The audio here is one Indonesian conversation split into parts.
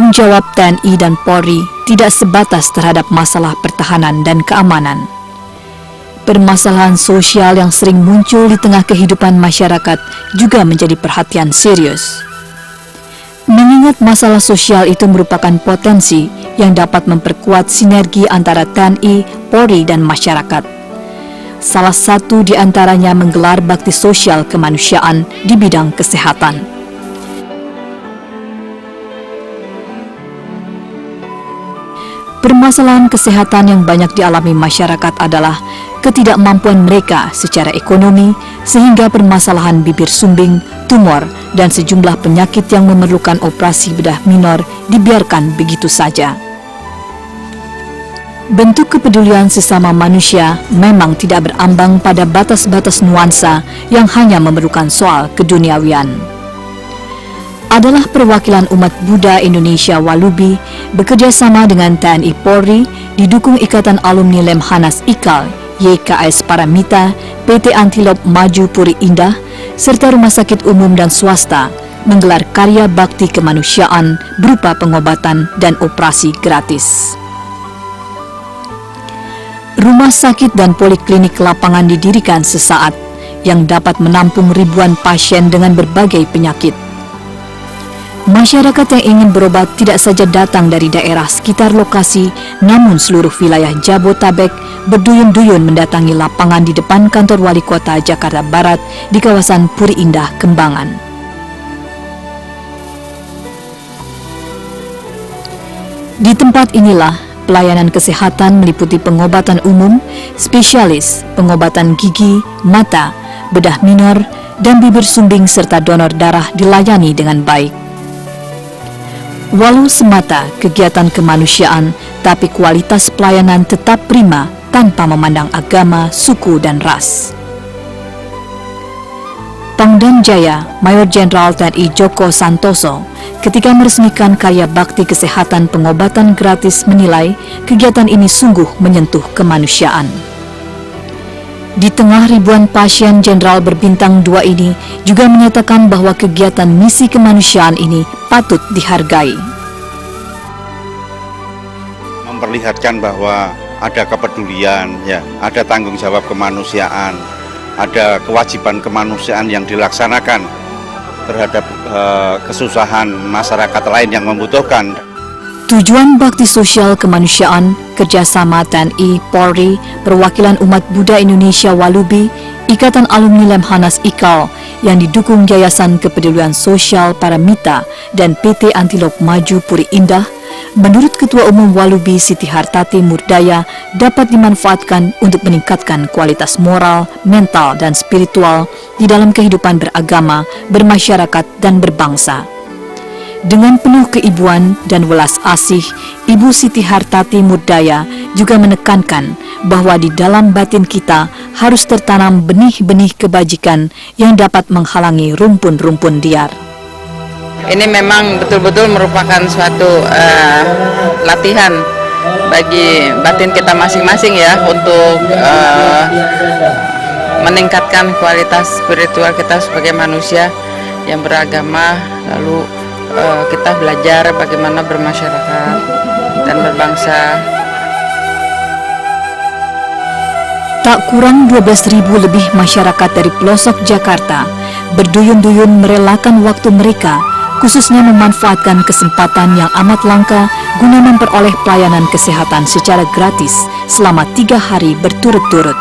Tanggung jawab TNI dan Polri tidak sebatas terhadap masalah pertahanan dan keamanan. Permasalahan sosial yang sering muncul di tengah kehidupan masyarakat juga menjadi perhatian serius. Mengingat masalah sosial itu merupakan potensi yang dapat memperkuat sinergi antara TNI, Polri, dan masyarakat. Salah satu di antaranya menggelar bakti sosial kemanusiaan di bidang kesehatan. Permasalahan kesehatan yang banyak dialami masyarakat adalah ketidakmampuan mereka secara ekonomi, sehingga permasalahan bibir sumbing, tumor, dan sejumlah penyakit yang memerlukan operasi bedah minor dibiarkan begitu saja. Bentuk kepedulian sesama manusia memang tidak berambang pada batas-batas nuansa yang hanya memerlukan soal keduniawian. Adalah perwakilan umat Buddha Indonesia Walubi bekerjasama dengan TNI Polri didukung Ikatan Alumni Lemhanas IKAL, YKS Paramita, PT Antilop Maju Puri Indah, serta rumah sakit umum dan swasta menggelar karya bakti kemanusiaan berupa pengobatan dan operasi gratis. Rumah sakit dan poliklinik lapangan didirikan sesaat yang dapat menampung ribuan pasien dengan berbagai penyakit. Masyarakat yang ingin berobat tidak saja datang dari daerah sekitar lokasi, namun seluruh wilayah Jabotabek berduyun-duyun mendatangi lapangan di depan kantor Wali Kota Jakarta Barat di kawasan Puri Indah, Kembangan. Di tempat inilah pelayanan kesehatan meliputi pengobatan umum, spesialis, pengobatan gigi, mata, bedah minor, dan bibir sumbing serta donor darah dilayani dengan baik. Walau semata kegiatan kemanusiaan, tapi kualitas pelayanan tetap prima tanpa memandang agama, suku, dan ras. Pangdam Jaya, Mayor Jenderal TNI Joko Santoso, ketika meresmikan karya bakti kesehatan pengobatan gratis menilai kegiatan ini sungguh menyentuh kemanusiaan. Di tengah ribuan pasien, Jenderal berbintang 2 ini juga menyatakan bahwa kegiatan misi kemanusiaan ini patut dihargai. Memperlihatkan bahwa ada kepedulian, ya, ada tanggung jawab kemanusiaan, ada kewajiban kemanusiaan yang dilaksanakan terhadap kesusahan masyarakat lain yang membutuhkan. Tujuan bakti sosial kemanusiaan, kerjasama TNI, Polri, perwakilan umat Buddha Indonesia Walubi, Ikatan Alumni Lemhanas IKAL yang didukung Yayasan Kepedulian Sosial Paramita dan PT Antilop Maju Puri Indah, menurut Ketua Umum Walubi Siti Hartati Murdaya dapat dimanfaatkan untuk meningkatkan kualitas moral, mental, dan spiritual di dalam kehidupan beragama, bermasyarakat, dan berbangsa. Dengan penuh keibuan dan welas asih, Ibu Siti Hartati Murdaya juga menekankan bahwa di dalam batin kita harus tertanam benih-benih kebajikan yang dapat menghalangi rumpun-rumpun liar. Ini memang betul-betul merupakan suatu latihan bagi batin kita masing-masing ya, untuk meningkatkan kualitas spiritual kita sebagai manusia yang beragama, lalu kita belajar bagaimana bermasyarakat dan berbangsa. Tak kurang 12.000 lebih masyarakat dari pelosok Jakarta berduyun-duyun merelakan waktu mereka, khususnya memanfaatkan kesempatan yang amat langka guna memperoleh pelayanan kesehatan secara gratis selama 3 hari berturut-turut.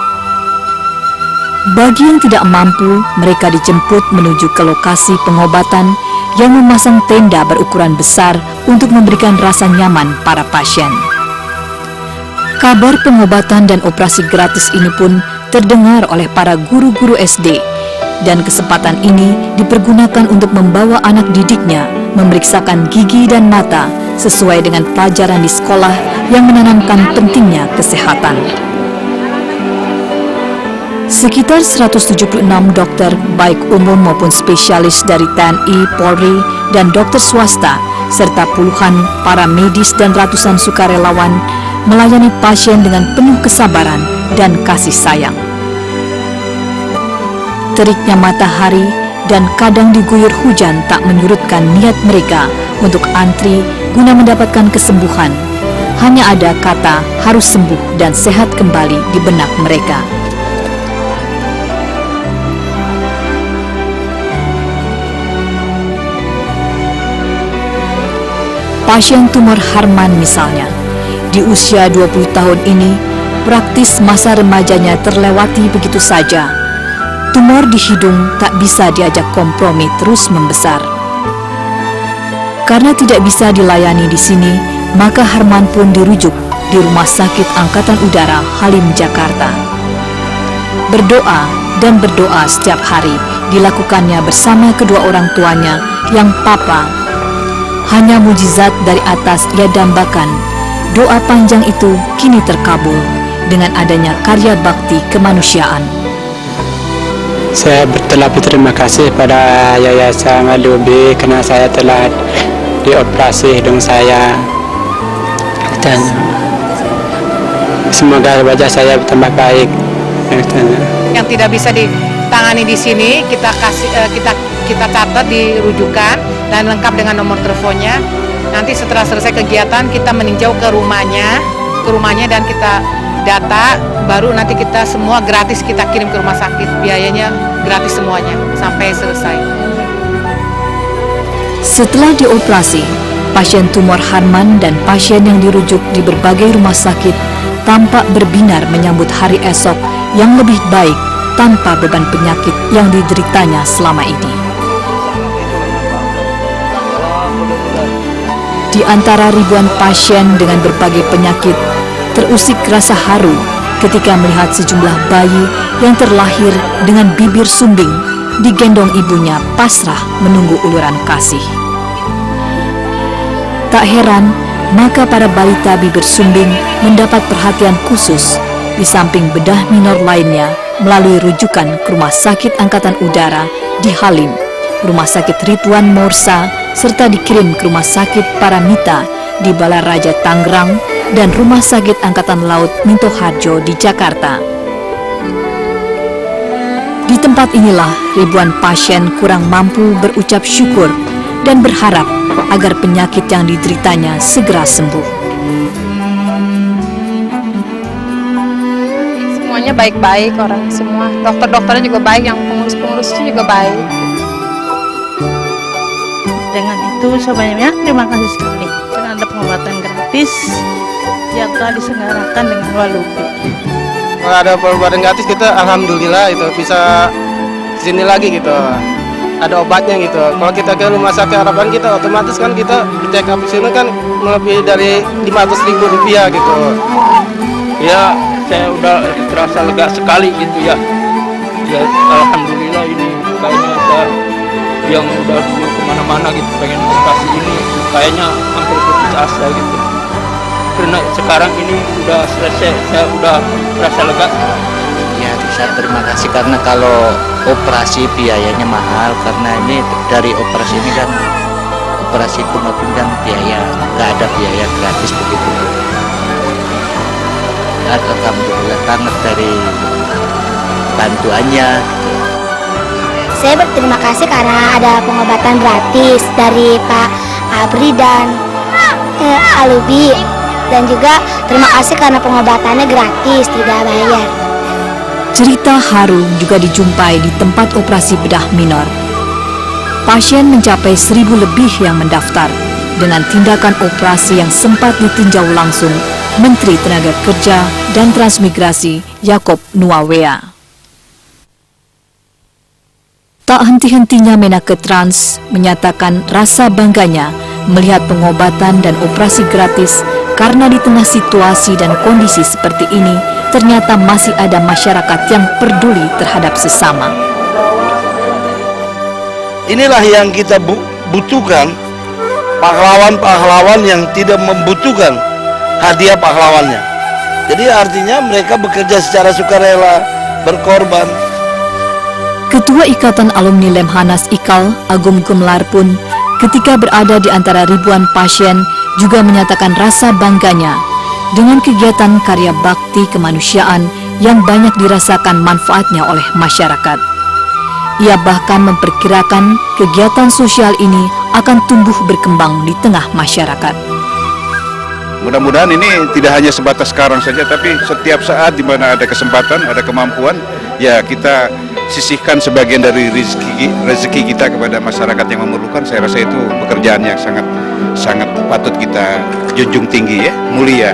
Bagi yang tidak mampu, mereka dijemput menuju ke lokasi pengobatan yang memasang tenda berukuran besar untuk memberikan rasa nyaman para pasien. Kabar pengobatan dan operasi gratis ini pun terdengar oleh para guru-guru SD, dan kesempatan ini dipergunakan untuk membawa anak didiknya memeriksakan gigi dan mata sesuai dengan pelajaran di sekolah yang menanamkan pentingnya kesehatan. Sekitar 176 dokter, baik umum maupun spesialis dari TNI, Polri, dan dokter swasta, serta puluhan para medis dan ratusan sukarelawan melayani pasien dengan penuh kesabaran dan kasih sayang. Teriknya matahari dan kadang diguyur hujan tak menyurutkan niat mereka untuk antri guna mendapatkan kesembuhan. Hanya ada kata harus sembuh dan sehat kembali di benak mereka. Pasien tumor Harman misalnya, di usia 20 tahun ini, praktis masa remajanya terlewati begitu saja. Tumor di hidung tak bisa diajak kompromi terus membesar. Karena tidak bisa dilayani di sini, maka Harman pun dirujuk di Rumah Sakit Angkatan Udara Halim, Jakarta. Berdoa dan berdoa setiap hari dilakukannya bersama kedua orang tuanya yang papa. Hanya mujizat dari atas ia dambakan. Doa panjang itu kini terkabul dengan adanya karya bakti kemanusiaan. Saya telah berterima kasih pada Yayasan Walubi karena saya telah dioperasi hidung saya, dan semoga wajah saya bertambah baik. Yang tidak bisa ditangani di sini kita catat di rujukan dan lengkap dengan nomor teleponnya. Nanti setelah selesai kegiatan kita meninjau ke rumahnya dan kita data, baru nanti kita semua gratis kita kirim ke rumah sakit, biayanya gratis semuanya sampai selesai. Setelah dioperasi, pasien tumor Harman dan pasien yang dirujuk di berbagai rumah sakit tampak berbinar menyambut hari esok yang lebih baik tanpa beban penyakit yang dideritanya selama ini. Di antara ribuan pasien dengan berbagai penyakit, terusik rasa haru ketika melihat sejumlah bayi yang terlahir dengan bibir sumbing digendong ibunya pasrah menunggu uluran kasih. Tak heran, maka para balita bibir sumbing mendapat perhatian khusus di samping bedah minor lainnya melalui rujukan ke Rumah Sakit Angkatan Udara di Halim, Rumah Sakit Ridwan Morsa, serta dikirim ke Rumah Sakit Paramita di Balaraja Tangerang dan Rumah Sakit Angkatan Laut Minto Harjo di Jakarta. Di tempat inilah ribuan pasien kurang mampu berucap syukur dan berharap agar penyakit yang dideritanya segera sembuh. Semuanya baik-baik orang semua, dokter-dokternya juga baik, yang pengurus-pengurusnya juga baik. Dengan itu sebanyak terima kasih sekali karena ada pengobatan gratis yang telah diselenggarakan dengan Walubi. Kalau ada pengobatan gratis kita alhamdulillah itu bisa sini lagi gitu. Ada obatnya gitu. Kalau kita ke rumah sakit harapan kita otomatis kan kita check up sini kan lebih dari 500.000 rupiah gitu. Ya, saya udah terasa lega sekali gitu ya. Ya, alhamdulillah ini kayaknya saya yang udah dulu kemana-mana gitu pengen operasi ini kayaknya hampir putus asa gitu. Karena sekarang ini udah selesai, saya udah terasa lega. Ya, saya terima kasih karena kalau operasi biayanya mahal, karena ini dari operasi ini kan operasi tumor pinggang biaya, nggak ada biaya gratis begitu. Alhamdulillah banget dari bantuannya. Saya berterima kasih karena ada pengobatan gratis dari Pak Abri dan Alubi, dan juga terima kasih karena pengobatannya gratis, tidak bayar. Cerita haru juga dijumpai di tempat operasi bedah minor. Pasien mencapai 1.000 lebih yang mendaftar dengan tindakan operasi yang sempat ditinjau langsung Menteri Tenaga Kerja dan Transmigrasi Yaakob Nuawea. Tak henti-hentinya Menaker Trans menyatakan rasa bangganya melihat pengobatan dan operasi gratis karena di tengah situasi dan kondisi seperti ini ternyata masih ada masyarakat yang peduli terhadap sesama. Inilah yang kita butuhkan, pahlawan-pahlawan yang tidak membutuhkan hadiah pahlawannya. Jadi artinya mereka bekerja secara sukarela, berkorban. Ketua Ikatan Alumni Lemhanas IKAL, Agung Gumelar pun ketika berada di antara ribuan pasien juga menyatakan rasa bangganya dengan kegiatan karya bakti kemanusiaan yang banyak dirasakan manfaatnya oleh masyarakat. Ia bahkan memperkirakan kegiatan sosial ini akan tumbuh berkembang di tengah masyarakat. Mudah-mudahan ini tidak hanya sebatas sekarang saja, tapi setiap saat di mana ada kesempatan, ada kemampuan, ya kita sisihkan sebagian dari rezeki kita kepada masyarakat yang memerlukan. Saya rasa itu pekerjaan yang sangat patut kita junjung tinggi, ya, mulia.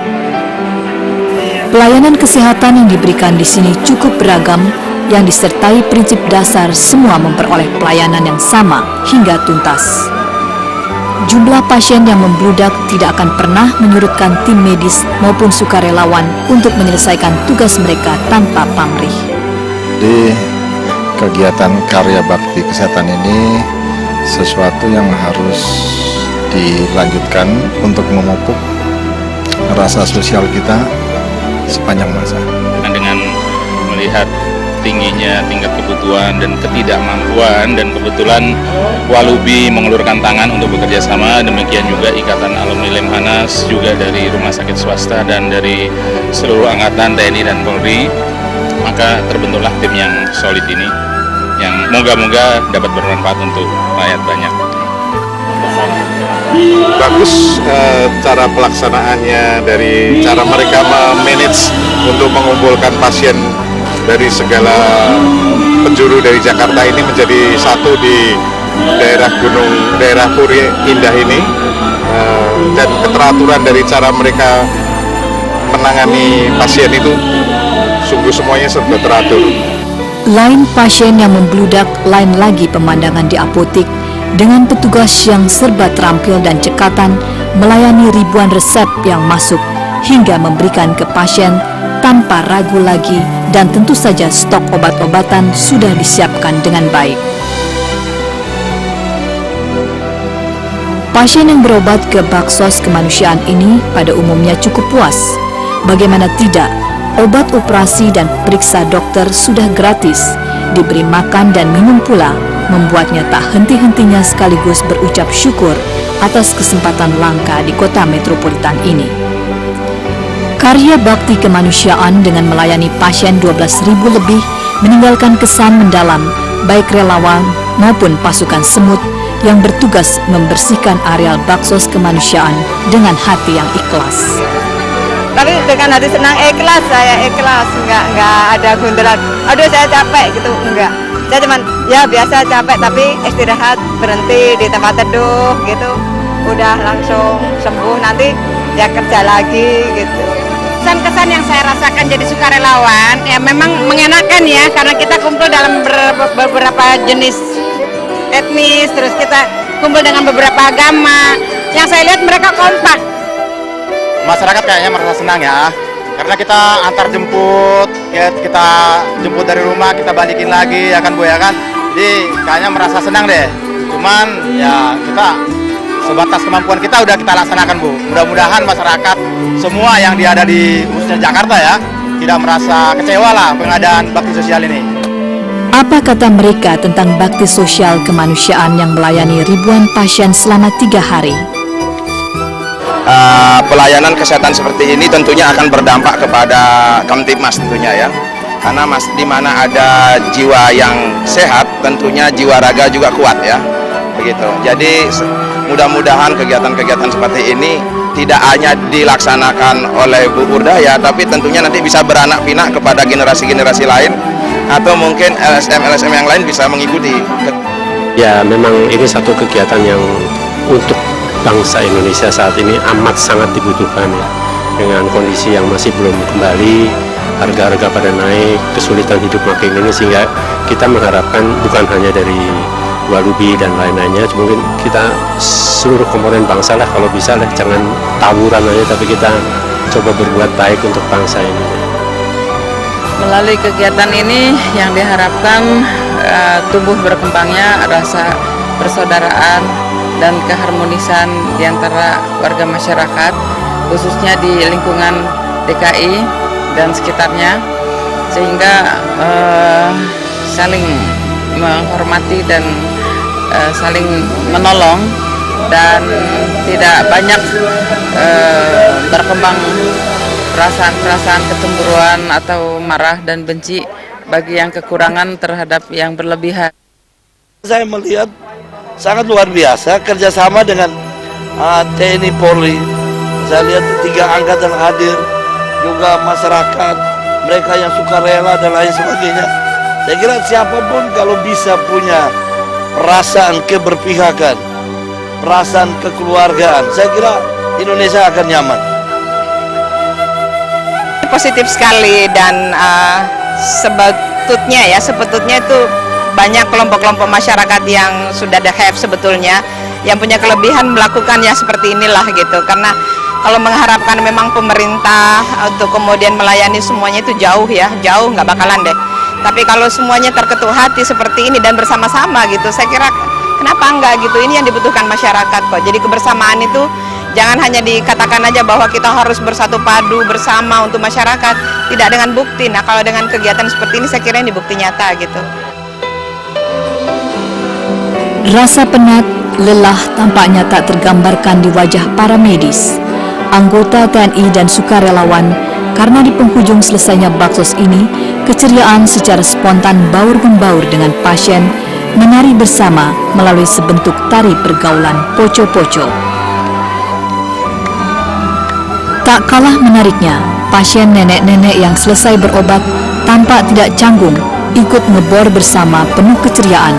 Pelayanan kesehatan yang diberikan di sini cukup beragam, yang disertai prinsip dasar semua memperoleh pelayanan yang sama hingga tuntas. Jumlah pasien yang membludak tidak akan pernah menyurutkan tim medis maupun sukarelawan untuk menyelesaikan tugas mereka tanpa pamrih. Di kegiatan karya bakti kesehatan ini sesuatu yang harus dilanjutkan untuk memupuk rasa sosial kita sepanjang masa. Dengan melihat tingginya tingkat kebutuhan dan ketidakmampuan, dan kebetulan Walubi mengelurkan tangan untuk bekerja sama, demikian juga Ikatan Alumni Lemhanas, juga dari rumah sakit swasta dan dari seluruh angkatan TNI dan Polri, maka terbentuklah tim yang solid ini, yang moga-moga dapat bermanfaat untuk rakyat banyak. Bagus cara pelaksanaannya, dari cara mereka memanage untuk mengumpulkan pasien dari segala penjuru dari Jakarta ini menjadi satu di daerah Puri Indah ini, dan keteraturan dari cara mereka menangani pasien itu sungguh semuanya serba teratur. Lain pasien yang membludak, lain lagi pemandangan di apotik dengan petugas yang serba terampil dan cekatan melayani ribuan resep yang masuk hingga memberikan ke pasien tanpa ragu lagi, dan tentu saja stok obat-obatan sudah disiapkan dengan baik. Pasien yang berobat ke Baksos Kemanusiaan ini pada umumnya cukup puas. Bagaimana tidak, obat operasi dan periksa dokter sudah gratis, diberi makan dan minum pula, membuatnya tak henti-hentinya sekaligus berucap syukur atas kesempatan langka di kota metropolitan ini. Karya bakti kemanusiaan dengan melayani pasien 12.000 lebih meninggalkan kesan mendalam, baik relawan maupun pasukan semut yang bertugas membersihkan areal Baksos Kemanusiaan dengan hati yang ikhlas. Tapi dengan hati senang, ikhlas, saya ikhlas, nggak ada gundulan. Aduh saya capek gitu, enggak. Saya cuman ya biasa capek, tapi istirahat, berhenti di tempat teduh gitu, udah langsung sembuh, nanti ya kerja lagi gitu. Kesan-kesan yang saya rasakan jadi sukarelawan ya memang mengenakan ya, karena kita kumpul dalam beberapa jenis etnis, terus kita kumpul dengan beberapa agama. Yang saya lihat mereka kompak. Masyarakat kayaknya merasa senang ya, karena kita antar jemput, kita jemput dari rumah, kita balikin lagi ya kan Bu ya kan. Jadi kayaknya merasa senang deh. Cuman ya kita sebatas kemampuan kita udah kita laksanakan Bu. Mudah-mudahan masyarakat semua yang ada di khususnya Jakarta ya tidak merasa kecewa lah pengadaan bakti sosial ini. Apa kata mereka tentang bakti sosial kemanusiaan yang melayani ribuan pasien selama 3 hari? Pelayanan kesehatan seperti ini tentunya akan berdampak kepada Kamtibmas tentunya ya. Karena di mana ada jiwa yang sehat, tentunya jiwa raga juga kuat ya. Begitu. Jadi mudah-mudahan kegiatan-kegiatan seperti ini tidak hanya dilaksanakan oleh Bu Urdaya, tapi tentunya nanti bisa beranak pinak kepada generasi-generasi lain, atau mungkin LSM-LSM yang lain bisa mengikuti. Ya memang ini satu kegiatan yang untuk bangsa Indonesia saat ini amat sangat dibutuhkan ya. Dengan kondisi yang masih belum kembali, harga-harga pada naik, kesulitan hidup makin ini, sehingga kita mengharapkan bukan hanya dari Walubi dan lain-lainnya, mungkin kita seluruh komponen bangsa lah, kalau bisa lah jangan tawuran aja, tapi kita coba berbuat baik untuk bangsa ini. Melalui kegiatan ini yang diharapkan tumbuh berkembangnya rasa persaudaraan dan keharmonisan di antara warga masyarakat, khususnya di lingkungan DKI dan sekitarnya, sehingga saling menghormati dan saling menolong, dan tidak banyak berkembang perasaan-perasaan kecemburuan atau marah dan benci bagi yang kekurangan terhadap yang berlebihan. Saya melihat sangat luar biasa kerjasama dengan TNI Polri. Saya lihat 3 angkatan hadir, juga masyarakat, mereka yang sukarela dan lain sebagainya. Saya kira siapapun kalau bisa punya perasaan keberpihakan, perasaan kekeluargaan, saya kira Indonesia akan nyaman. Positif sekali dan sebetulnya itu banyak kelompok-kelompok masyarakat yang sudah ada have sebetulnya, yang punya kelebihan melakukan yang seperti inilah gitu. Karena kalau mengharapkan memang pemerintah untuk kemudian melayani semuanya itu jauh nggak bakalan deh. Tapi kalau semuanya terketuk hati seperti ini dan bersama-sama gitu, saya kira kenapa enggak gitu, ini yang dibutuhkan masyarakat kok. Jadi kebersamaan itu jangan hanya dikatakan aja bahwa kita harus bersatu padu bersama untuk masyarakat, tidak dengan bukti. Nah kalau dengan kegiatan seperti ini saya kira ini bukti nyata gitu. Rasa penat, lelah tampaknya tak tergambarkan di wajah para medis, anggota TNI dan sukarelawan, karena di penghujung selesainya baksos ini, keceriaan secara spontan baur-membaur dengan pasien, menari bersama melalui sebentuk tari pergaulan poco-poco. Tak kalah menariknya, pasien nenek-nenek yang selesai berobat tampak tidak canggung, ikut ngebor bersama penuh keceriaan,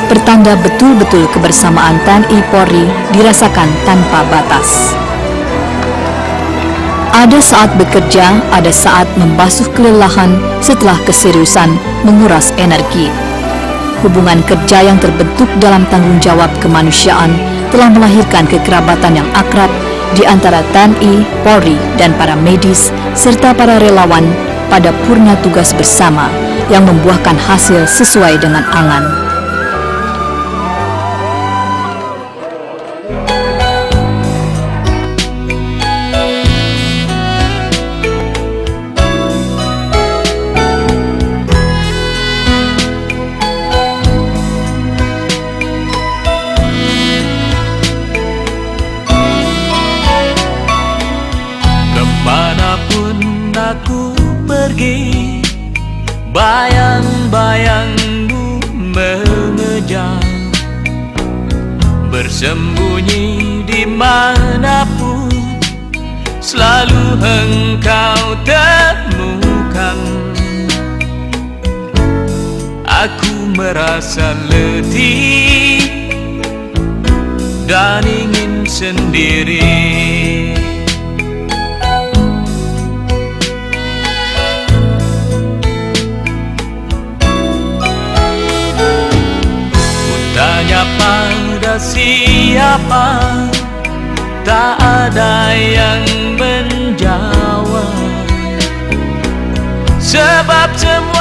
pertanda betul-betul kebersamaan TNI Polri dirasakan tanpa batas. Ada saat bekerja, ada saat membasuh kelelahan setelah keseriusan menguras energi. Hubungan kerja yang terbentuk dalam tanggung jawab kemanusiaan telah melahirkan kekerabatan yang akrab di antara TNI, Polri, dan para medis, serta para relawan pada purna tugas bersama yang membuahkan hasil sesuai dengan angan. Bayang-bayangmu mengejar, bersembunyi dimanapun, selalu engkau temukan. Aku merasa letih dan ingin sendiri. Pada siapa, tak ada yang menjawab, sebab semua